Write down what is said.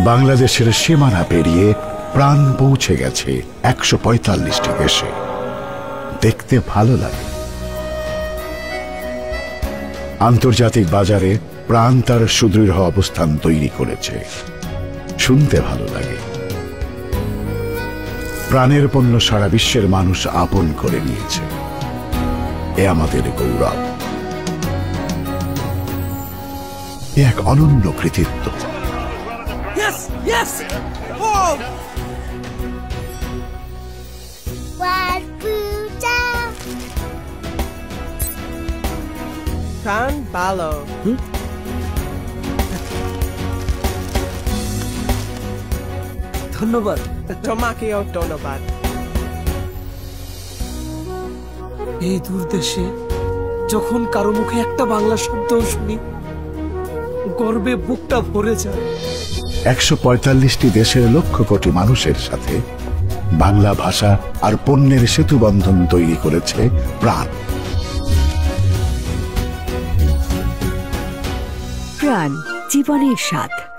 বাংলাদেশের সীমানা পেরিয়ে প্রাণ পৌঁছে গেছে ১৪৫টি দেশে। দেখতে ভালো লাগে। আন্তর্জাতিক বাজারে প্রাণ তার সুদৃঢ় অবস্থান তৈরি করেছে। শুনতে ভালো লাগে। প্রাণের পণ্য সারা বিশ্বের মানুষ আপন করে নিয়েছে। এ আমাদের গৌরব। এ এক অনন্য কৃতিত্ব। প্রাণ ভালো। ধন্যবাদ। তোমাকেও ধন্যবাদ। এই দূর দেশে যখন কারো মুখে একটা বাংলা শব্দ শুনি, গর্বে বুকটা ভরে যায়। ১৪৫টি দেশের লক্ষ কোটি মানুষের সাথে বাংলা ভাষা আর পণ্যের সেতু বন্ধন তৈরি করেছে প্রাণ। প্রাণ, জীবনের স্বাদ।